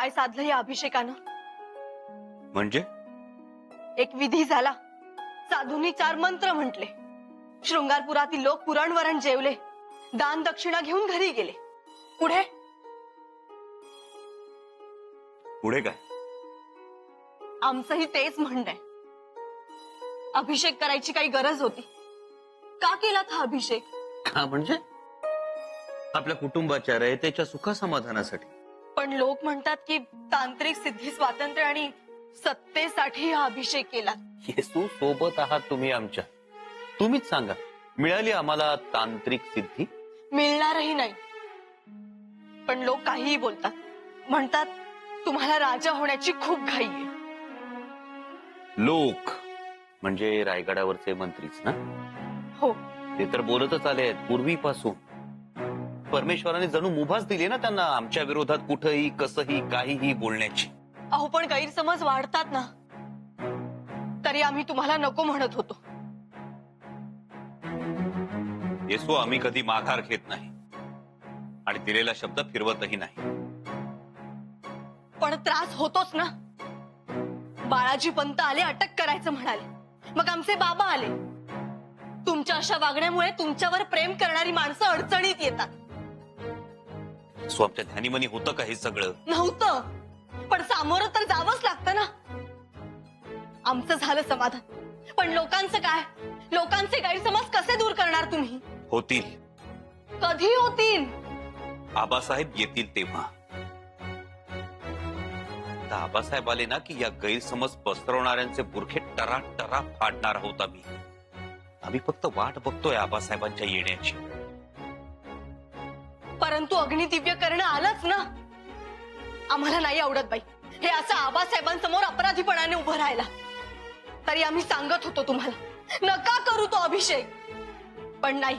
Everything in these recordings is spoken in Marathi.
काय साधलं या अभिषेकानं? म्हणजे एक विधी झाला, साधूंनी 4 मंत्र म्हटले, शृंगारपुरातील लोक पुरणवरण जेवले, दान दक्षिणा घेऊन घरी गेले. पुढे पुढे काय? आमचंही तेच म्हणणं आहे. अभिषेक करायची काही गरज होती का? केला हा अभिषेक का म्हणजे आपल्या कुटुंबाच्या रयतेच्या सुखासमाधानासाठी. पण लोक म्हणतात की तांत्रिक सिद्धी, स्वातंत्र्य आणि सत्तेसाठी हा अभिषेक केला. येसू सोबत आहात तुम्ही आमच्या. तुम्हीच सांगा, मिळाली आम्हाला तांत्रिक सिद्धी? मिळणारही नाही. पण लोक काहीही बोलतात, म्हणतात तुम्हाला राजा होण्याची खूप घाई आहे. लोक म्हणजे रायगडावरचे मंत्रीच ना? हो, ते तर बोलतच आले आहेत पूर्वीपासून. परमेश्वराने जणू मुभाच दिली ना त्यांना आमच्या विरोधात कुठेही कसंही काहीही बोलण्याची. अहो पण गैरसमज वाढतात ना, तरी आम्ही तुम्हाला नको म्हणत होतो. येसू आम्ही कधी माघार घेत नाही आणि दिलेला शब्द फिरवतही नाही. पण त्रास होतोच ना. बाळाजी पंत आले, अटक करायचं म्हणाले, मग आमचे बाबा आले. तुमच्या अशा वागण्यामुळे तुमच्यावर प्रेम करणारी माणसं अडचणीत येतात. सो आमच्या ध्यानीमनी होतं का हे सगळं? नव्हतं, पण सामोरं तर जावंच लागतं ना. आमचं झालं समाधान, पण लोकांचं काय? लोकांचे गैरसमज कसे दूर करणार तुम्ही? होतील. कधी होतील? आबासाहेब येतील तेव्हा. आता आबासाहेब आले ना की या गैरसमज पसरवणाऱ्यांचे बुरखे टरा टरा फाडणार आहोत आम्ही. आम्ही फक्त वाट बघतोय आबासाहेबांच्या येण्याची. परंतु अग्निदिव्य करणं आलंच ना. आम्हाला नाही आवडत बाई हे असं आबासाहेबांसमोर अपराधीपणाने उभं राहायला. तरी आम्ही सांगत होतो तुम्हाला, नका करू तो अभिषेक. पण नाही.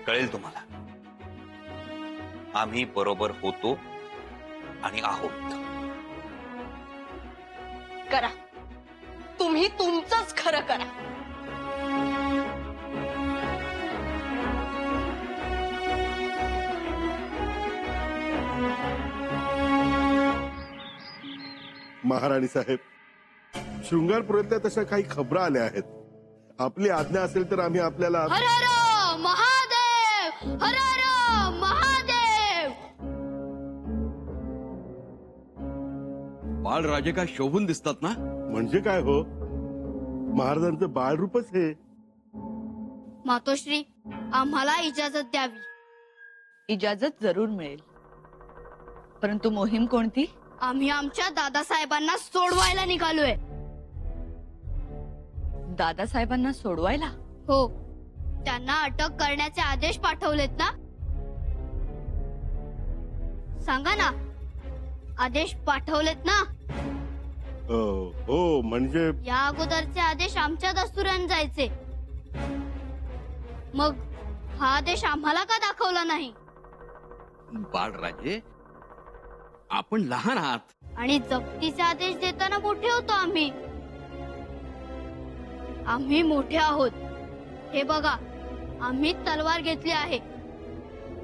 कळेल तुम्हाला, आम्ही बरोबर होतो आणि आहोत. करा, तुम्ही तुमचंच खरं करा. महाराणी साहेब, शृंगारपुरातल्या तशा काही खबरा आल्या आहेत. आपली आज्ञा असेल तर आम्ही आपल्याला. हर हर महादेव, हर हर महादेव. बाळराजे काय शोभून दिसतात ना? म्हणजे काय हो, महाराजांचं बाळरूपच हे. मातोश्री, आम्हाला इजाजत द्यावी. इजाजत जरूर मिळेल, परंतु मोहीम कोणती? आम्ही आमच्या दादासाहेबांना सोडवायला निघालोय. दादासाहेबांना सोडवायला? हो, त्यांना अटक करण्याचे आदेश पाठवलेत ना? सांगा ना, आदेश पाठवलेत ना? हो, म्हणजे या अगोदरचे आदेश आमच्या दस्तुराने जायचे, मग हा आदेश आम्हाला का दाखवला नाही? बाळराजे, आपण लहान आहात. आणि जप्तीचे आदेश देताना मोठे होतो आम्ही. आम्ही मोठे आहोत. हे बघा, आम्ही तलवार घेतली आहे,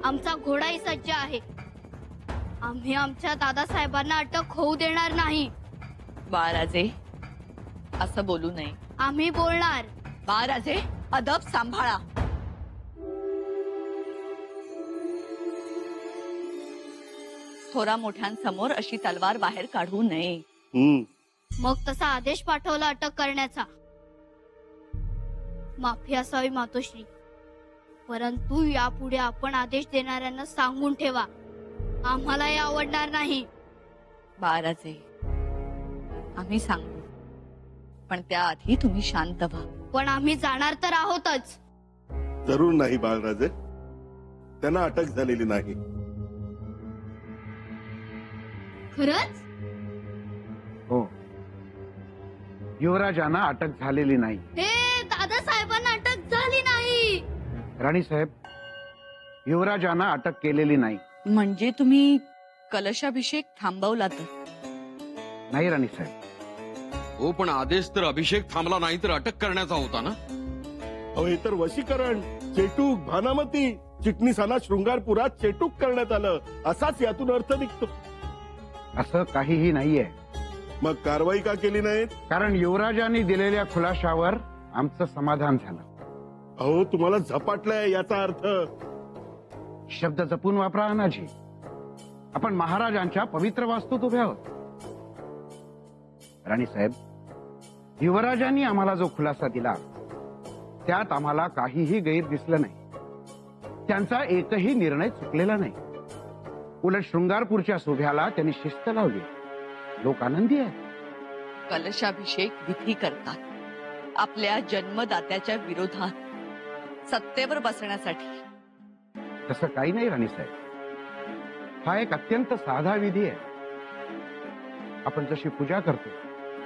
आमचा घोडाही सज्ज आहे. आम्ही आमच्या दादासाहेबांना अटक होऊ देणार नाही. बाळराजे, असं बोलू नये. आम्ही बोलणार. बाळराजे, अदब सांभाळा. थोरा मोठ्यांसमोर अशी तलवार बाहेर काढू नये. मग तसा आदेश पाठवला अटक करण्याचा. माफी असावी मातोश्री, परंतु यापुढे आपण आदेश देणाऱ्यांना सांगून ठेवा, आम्हाला हे आवडणार नाही. बाळराजे, आम्ही सांगू, पण त्याआधी तुम्ही शांत व्हा. पण आम्ही जाणार तर आहोतच. जरूर नाही बाळराजे, त्यांना अटक झालेली नाही. खरंच? हो, युवराजांना अटक झालेली नाही. हे दादासाहेबांना अटक झाली नाही. राणी साहेब, युवराजांना अटक केलेली नाही. म्हणजे तुम्ही कलशाभिषेक थांबवला तर? नाही राणी साहेब. हो, पण आदेश तर अभिषेक थांबला नाही तर अटक करण्याचा होता ना? अहो, हे तर वशीकरण, चेटूक, भानामती, चिटणीसाला शृंगारपुरात चेटूक करण्यात आलं, असाच यातून अर्थ निघतो. असं काहीही नाहीये. मग कारवाई का केली नाहीत? कारण युवराजांनी दिलेल्या खुलाशावर आमचं समाधान झालं. अहो तुम्हाला झपाटलंय याचा अर्थ. शब्द जपून वापरा अनाजी. आपण महाराजांच्या पवित्र वास्तूत उभे आहोत. राणीसाहेब, युवराजांनी आम्हाला जो खुलासा दिला त्यात आम्हाला काहीही गैर दिसलं नाही. त्यांचा एकही निर्णय चुकलेला नाही. उलट शृंगारपूरच्या सोभ्याला त्यांनी शिस्त लावली. लोक आनंदी आहेत. कलशाभिषेक विधी करतात आपल्या जन्मदात्याच्या विरोधात सत्तेवर बसण्यासाठी. तसं काही नाही राणीसाहेब. हा एक अत्यंत साधा विधी आहे. आपण जशी पूजा करतो,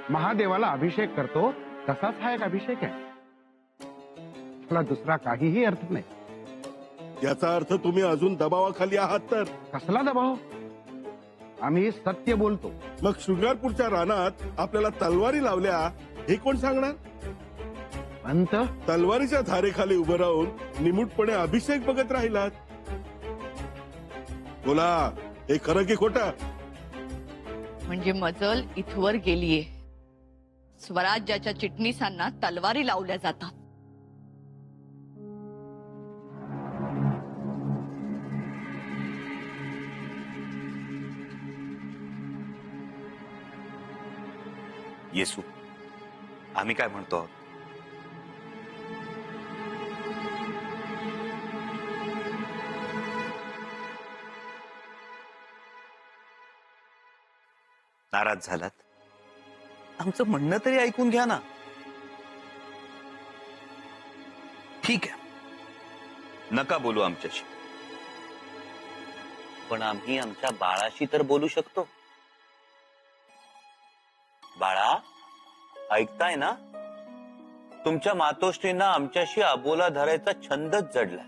महादेवाला अभिषेक करतो, तसाच हा एक अभिषेक आहे. त्याला दुसरा काहीही अर्थ नाही. याचा अर्थ तुम्ही अजून दबावाखाली आहात तर? कसला दबाव? आम्ही सत्य बोलतो. मग शृंगारपूरच्या रानात आपल्याला तलवारी लावल्या हे कोण सांगणार? पंत, तलवारीच्या धारेखाली उभं राहून निमूटपणे अभिषेक बघत राहिलात. बोला, हे खरं की खोटं? म्हणजे मजल इथवर गेलीये. स्वराज्याच्या चिटणीसांना तलवारी लावल्या जातात. येसू, आम्ही काय म्हणतो आहोत? नाराज झालात? आमचं म्हणणं तरी ऐकून घ्या ना. ठीक आहे, नका बोलू आमच्याशी, पण आम्ही आमच्या बाळाशी तर बोलू शकतो. बाळा, ऐकताय ना? तुमच्या मातोश्रींना आमच्याशी अबोला धरायचा छंदच जडलाय.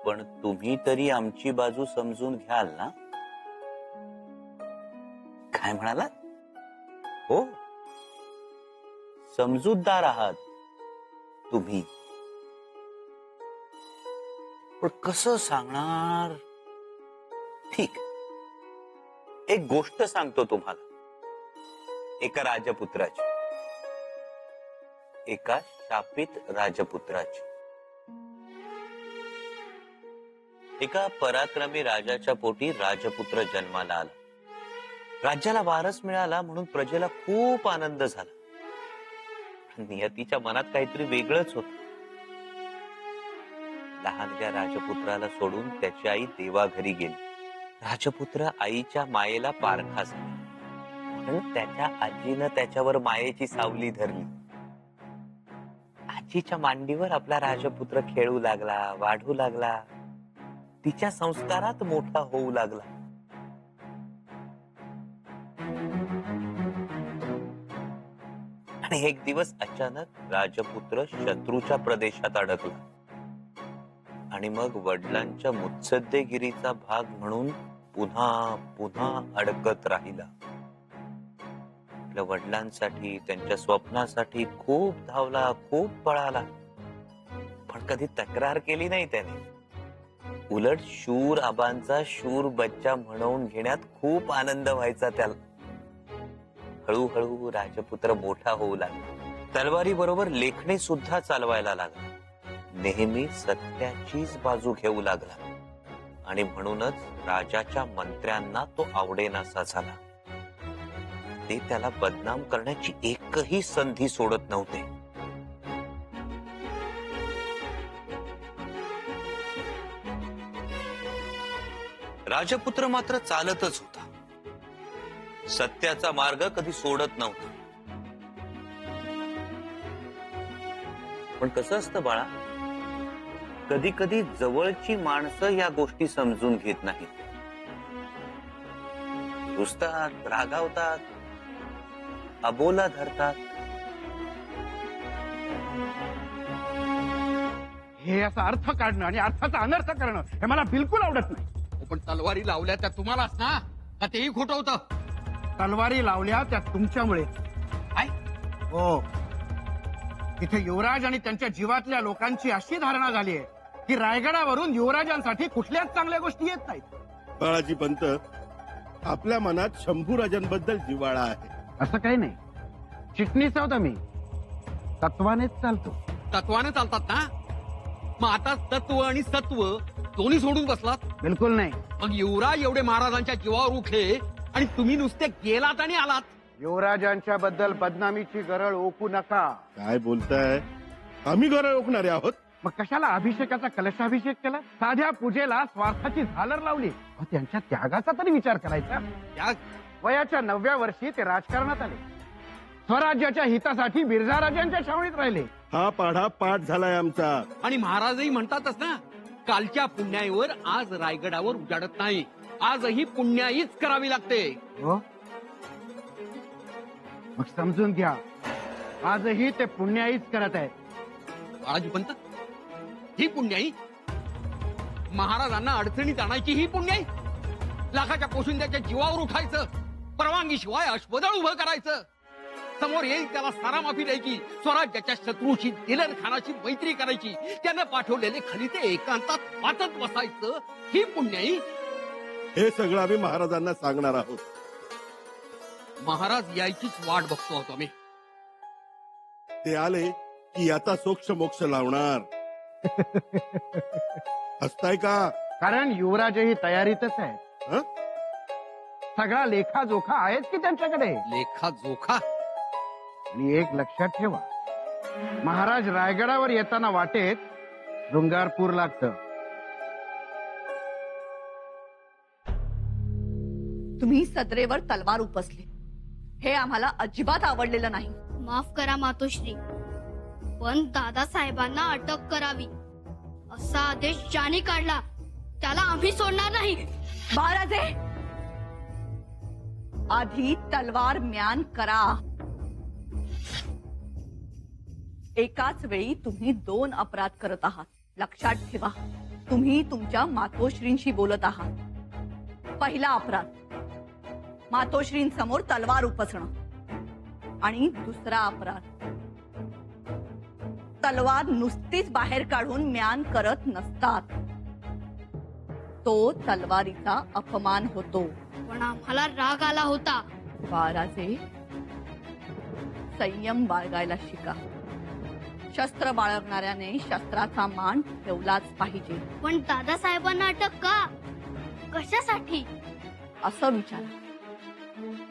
पण तुम्ही तरी आमची बाजू समजून घ्याल ना? काय म्हणालात? हो, समजूतदार आहात तुम्ही. पण कसं सांगणार? ठीक, एक गोष्ट सांगतो तुम्हाला. एका राजपुत्राची, एका शापित राजपुत्राची. एका पराक्रमी राजाच्या पोटी राजपुत्र जन्माला आला. राज्याला वारस मिळाला म्हणून प्रजेला खूप आनंद झाला. नियतीच्या मनात काहीतरी वेगळंच होत. लहानच्या राजपुत्राला सोडून त्याची आई देवाघरी गेली. राजपुत्र आईच्या मायेला पारखा झाला. म्हणून त्याच्या आजीनं त्याच्यावर मायेची सावली धरली. आजीच्या मांडीवर आपला राजपुत्र खेळू लागला, वाढू लागला, तिच्या संस्कारात मोठा होऊ लागला. आणि एक दिवस अचानक राजपुत्र शत्रूच्या प्रदेशात अडकला. आणि मग वडिलांच्या मुत्सद्देगिरीचा भाग म्हणून पुन्हा पुन्हा अडकत राहिला. आपल्या वडिलांसाठी, त्यांच्या स्वप्नासाठी खूप धावला, खूप पळाला, पण कधी तक्रार केली नाही त्याने. उलट शूर आबांचा शूर बच्चा म्हणवून घेण्यात खूप आनंद व्हायचा त्याला. हळूहळू राजपुत्र मोठा होऊ लागला. तलवारी बरोबर लेखणी सुद्धा चालवायला लागला. नेहमी सत्याचीच बाजू घेऊ लागला. आणि म्हणूनच राजाच्या मंत्र्यांना तो आवडेनासा झाला. ते त्याला बदनाम करण्याची एकही संधी सोडत नव्हते. राजपुत्र मात्र चालतच होता. सत्याचा मार्ग कधी सोडत नव्हता. पण कसं असतं बाळा, कधी कधी जवळची माणसं या गोष्टी समजून घेत नाहीत. रुसतात, रागावतात, अबोला धरतात. हे याचा अर्थ काढणं आणि अर्थाचा अनर्थ करणं हे मला बिलकुल आवडत नाही. पण तलवारी लावल्या त्या तुम्हालाच ना, का तेही खोटं होतं? तलवारी लावल्या त्या तुमच्यामुळे. काय? हो, इथे युवराज आणि त्यांच्या जीवातल्या लोकांची अशी धारणा झाली आहे की रायगडावरून युवराजांसाठी कुठल्याच चांगल्या गोष्टी येत नाहीत. बाळाजी पंत, आपल्या मनात शंभूराजांबद्दल जिव्हाळा आहे. असं काही नाही. चिटणीस आहोत आम्ही, तत्वानेच चालतो. तत्वाने चालतात ना? मग आता तत्व आणि सत्व दोन्ही सोडून बसलात. बिलकुल नाही. मग युवराज एवढे महाराजांच्या जीवावर उठले आणि तुम्ही नुसते गेलात आणि आलात. युवराजांच्या बद्दल बदनामीची गरळ ओकू नका. काय बोलताय? आम्ही गरळ ओकणारे आहोत? मग कशाला अभिषेकाचा कलशाभिषेक केला? साध्या पूजेला स्वार्थाची झालर लावली. मग त्यांच्या त्यागाचा तरी विचार करायचा. त्याग? वयाच्या 9व्या वर्षी ते राजकारणात आले. स्वराज्याच्या हितासाठी बिरजा राजांच्या छावणीत राहिले. हा पाढा पाठ झालाय आमचा. आणि महाराजही म्हणतातच ना, कालच्या पुण्याईवर आज रायगडावर उजाडत नाही. आजही पुण्याईच करावी लागते. हो, मग समजून घ्या, आजही ते पुण्याईच करत आहेत. बाळाजी पंत, ही पुण्याई? महाराजांना अडचणीत आणायची ही पुण्याई? लाखाच्या पोशिंद्याच्या जीवावर उठायचं, परवानगी शिवाय अश्वदळ उभं करायचं, समोर येईल त्याला सारामाफी द्यायची, स्वराज्याच्या शत्रूशी दिलर खानाची मैत्री करायची, त्यानं पाठवलेले खलिते एकांतात वाचत बसायचं, ही पुण्याई? हे सगळं आम्ही महाराजांना सांगणार आहोत. महाराज यायचीच वाट बघतो आहोत आम्ही. ते आले की याचा सोक्ष मोक्ष लावणार. हसताय का? कारण युवराजही तयारीतच आहेत. हं? सगळा लेखाजोखा आहेच की त्यांच्याकडे. लेखा जोखा? आणि एक लक्षात ठेवा, महाराज रायगडावर येताना वाटेत शृंगारपूर लागतं. तुम्ही सदरेवर तलवार उपसली, हे आम्हाला अजिबात आवडलेलं नाही. माफ करा मातोश्री, पण दादासाहेबांना अटक करावी असा आदेश ज्याने काढला त्याला आम्ही सोडणार नाही. महाराजे, आधी तलवार म्यान करा. एकाच वेळी तुम्ही 2 अपराध करत आहात. लक्षात ठेवा, तुम्ही तुमच्या मातोश्रींशी बोलत आहात. पहिला अपराध, मातोश्रींसमोर तलवार उपसणं. आणि दुसरा अपराध, तलवार नुसतीच बाहेर काढून म्यान करत नसतात, तो तलवारीचा अपमान होतो. पण आम्हाला राग आला होता. बाळराजे, संयम बाळगायला शिका. शस्त्र बाळगणाऱ्याने शस्त्राचा मान ठेवलाच पाहिजे. पण दादासाहेबांना अटक का? कशासाठी? असं विचारा.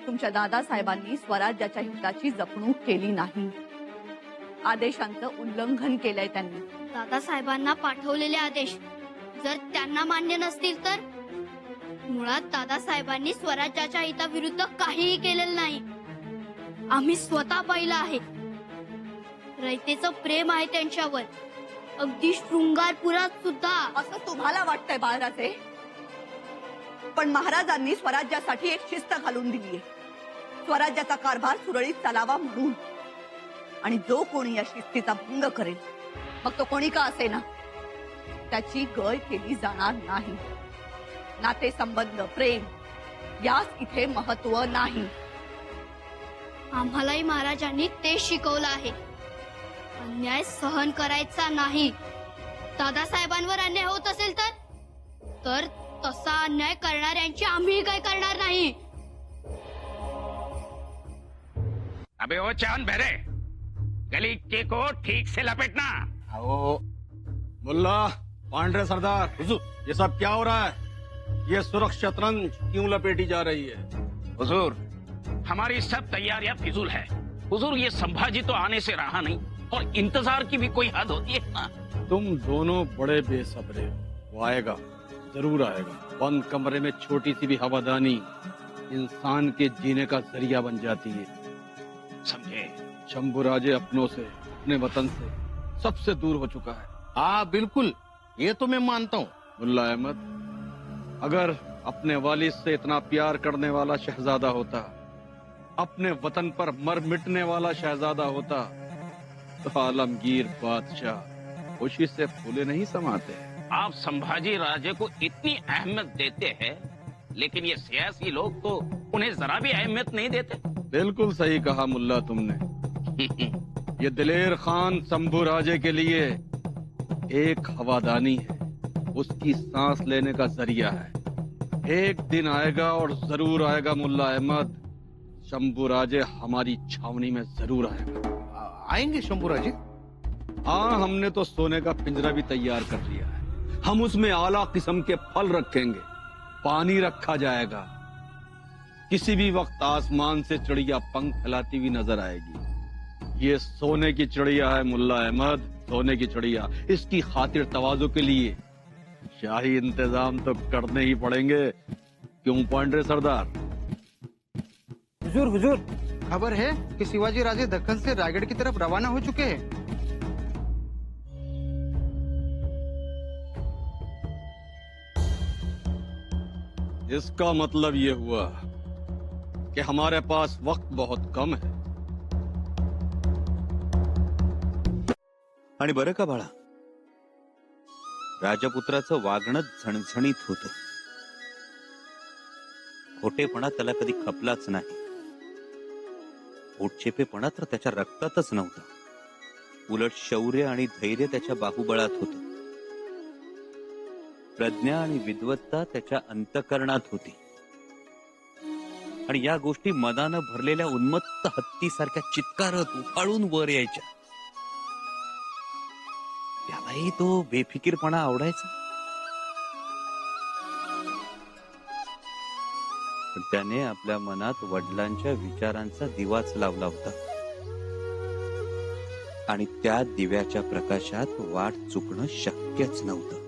तुमच्या दादासाहेबांनी स्वराज्याच्या हिताची जपणूक केली नाही. आदेशांचं उल्लंघन केलंय त्यांनी. दादासाहेबांना पाठवलेले आदेश जर त्यांना मान्य नसतील तर? मुळात दादासाहेबांनी स्वराज्याच्या हिताविरुद्ध काहीही केलेलं नाही. आम्ही स्वतः पाहिलं आहे. रयतेचं प्रेम आहे त्यांच्यावर, अगदी शृंगारपुरात सुद्धा. असं तुम्हाला वाटतंय बाळराजे, पण महाराजांनी स्वराज्यासाठी एक शिस्त घालून दिलीये. स्वराज्याचा कारभार सुरळीत चालावा म्हणून. आणि जो कोणी या शिस्तीचा भंग करेल, मग तो कोणी का असेना, त्याची गय केली जाणार नाही. नातेसंबंध, प्रेम यास इथे महत्व नाही. आम्हालाही महाराजांनी ते शिकवलं आहे. अन्याय सहन करायचा नाही. दादासाहेबांवर अन्याय होत असेल तर तसा अन्याय करणाऱ्यांची आम्ही काय करणार नाही. अबे वो चांद बहरे, गलीचे को ठीक से लपेटना. आओ मुल्ला, पांडे सरदार, हुजूर, ये सब क्या हो रहा है? ये सुरक्षा शतरंज क्यों लपेटी जा रही है? हुजूर, हमारी सब तैयारियां फिजूल है. हुजूर, ये संभाजी तो आने से रहा नहीं, और इंतजार की भी कोई हद होती है ना? तुम दोनों बड़े बेसब्रे हो. वो आएगा, जरूर आएगा. बंद कमरे में छोटी सी भी हवादानी इंसान के जीने का जरिया बन जाती है. समझे? शंभुराजे अपनों से, अपने वतन से सबसे दूर हो चुका है. हाँ बिल्कुल, ये तो मैं मानता हूँ. मुल्ला अहमद, अगर अपने वालिद से इतना प्यार करने वाला शहजादा होता, अपने वतन पर मर मिटने वाला शहजादा होता, तो आलमगीर बादशाह खुशी से फूले नहीं समाते. आप संभाजी राजे को इतनी अहमियत देते हैं, लेकिन ये सियासी लोग तो उन्हें जरा भी अहमियत नहीं देते. बिल्कुल सही कहा मुल्ला तुमने. ये दिलेर खान शंभू राजे के लिए एक हवादानी है, उसकी सांस लेने का जरिया है. एक दिन आएगा और जरूर आएगा मुल्ला अहमद। शंभूराजे हमारी छावनी में जरूर आएगा। आएंगे शंभूराजे? हाँ, हमने तो सोने का पिंजरा भी तैयार कर लिया है। हम उसमें आला किस्म के फल रखेंगे, पानी रखा जाएगा। किसी भी वक्त आसमान से चिड़िया पंख फैलाती हुई नजर आएगी। ये सोने की चिड़िया है मुल्ला अहमद, सोने की चिड़िया। इसकी खातिर तवाज़ो के लिए शाही इंतजाम तो करने ही पड़ेंगे। क्यों पांडे सरदार? हुजूर हुजूर, खबर है कि शिवाजी राजे दक्कन से रायगढ़ की तरफ रवाना हो चुके हैं। इसका मतलब ये हुआ कि हमारे पास वक्त बहुत कम है। आणि बरं का बाळा, राजपुत्राचं वागणं झणझणीत होतं. खोटेपणा त्याला कधी खपलाच नाही. पोटचेपेपणा तर त्याच्या रक्तातच नव्हता. उलट शौर्य आणि धैर्य त्याच्या बाहुबळात होतं. प्रज्ञा आणि विद्वत्ता त्याच्या अंतःकरणात होती. आणि या गोष्टी मनानं भरलेल्या उन्मत्त हत्तीसारख्या चित्कारत उफाळून वर यायच्या. त्यालाही तो बेफिकीरपणा आवडायचा. पण त्याने आपल्या मनात वडिलांच्या विचारांचा दिवाच लावला होता. आणि त्या दिव्याच्या प्रकाशात वाट चुकणं शक्यच नव्हतं.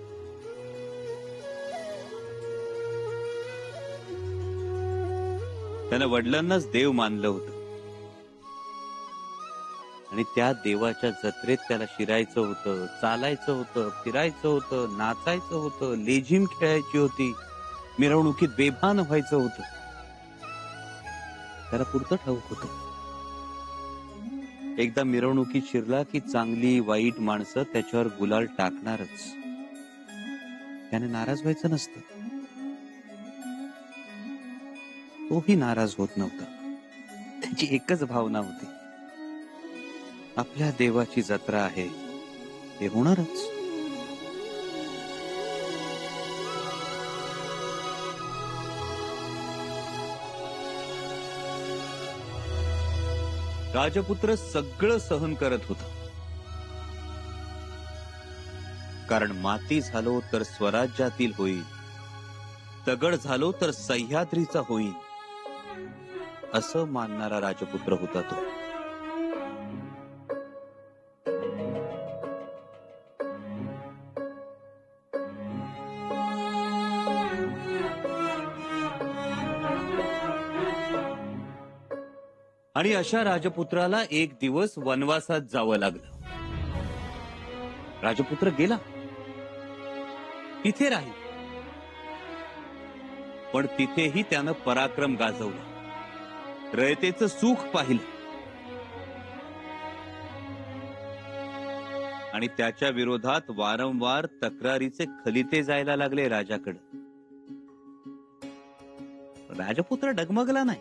त्यानं वडिलांनाच देव मानलं होतं. आणि त्या देवाच्या जत्रेत त्याला शिरायचं होतं, चालायचं होतं, फिरायचं होतं, नाचायचं होतं, लेझीम खेळायची होती, मिरवणुकीत बेभान व्हायचं होतं. त्याला पुरतं ठाऊक होतं. एकदा मिरवणुकीत शिरला की चांगली वाईट माणसं त्याच्यावर गुलाल टाकणारच. त्याने नाराज व्हायचं नसतं. तोही नाराज होत नव्हता. त्याची एकच भावना होती, आपल्या देवाची जत्रा आहे, ते होणारच. राजपुत्र सगळं सहन करत होता. कारण माती झालो तर स्वराज्यातील होईल, दगड झालो तर सह्याद्रीचा होईल, असं मानणारा राजपुत्र होता तो. आणि अशा राजपुत्राला एक दिवस वनवासात जावं लागलं. राजपुत्र गेला, तिथे राहील. पण तिथेही त्यानं पराक्रम गाजवला, रयतेचं सुख पाहिलं. आणि त्याच्या विरोधात वारंवार तक्रारीचे खलिते जायला लागले राजाकडे. राजपुत्र डगमगला नाही.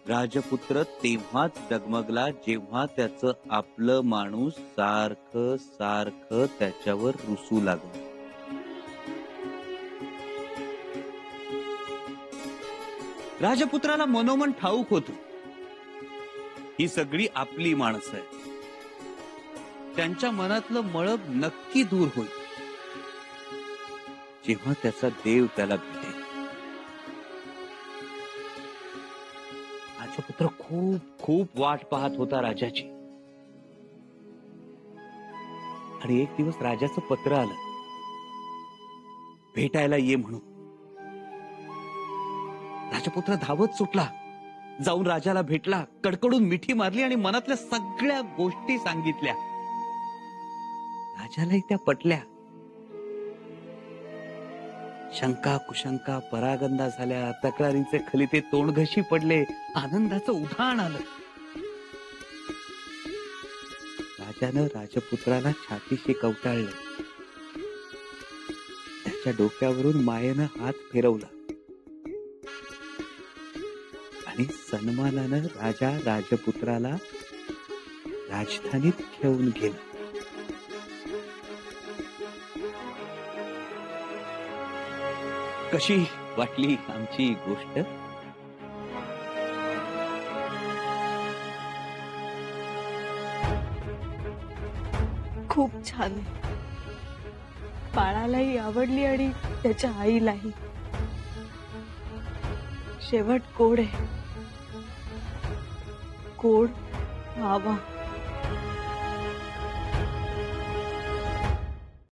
राजपुत्र तेव्हाच डगमगला जेव्हा त्याचं आपलं माणूस सारखं सारखं त्याच्यावर रुसू लागलं. राजपुत्राला मनोमन ठाऊक होतं, ही सगळी आपली माणसं आहेत. त्यांच्या मनातलं मळब नक्की दूर होईल जेव्हा त्याचा देव त्याला भेटेल. राजपुत्र खूप खूप वाट पाहत होता राजाची. आणि एक दिवस राजाचं पत्र आलं, भेटायला ये म्हणून. राजपुत्र धावत सुटला, जाऊन राजाला भेटला, कडकडून मिठी मारली आणि मनातल्या सगळ्या गोष्टी सांगितल्या. राजालाही त्या पटल्या. शंका कुशंका परागंदा झाल्या, तक्रारींचे खलिते तोंडघशी पडले, आनंदाचं उधाण आलं. राजानं राजपुत्राला छातीशी कवटाळलं. त्याच्या डोक्यावरून मायेनं हात फिरवला आणि सन्मानानं राजा राजपुत्राला राजधानीत घेऊन गेला. कशी वाटली आमची गोष्ट? खूप छान आहे. बाळालाही आवडली आणि त्याच्या आईलाही. शेवट गोड आहे. गोड व्हावा.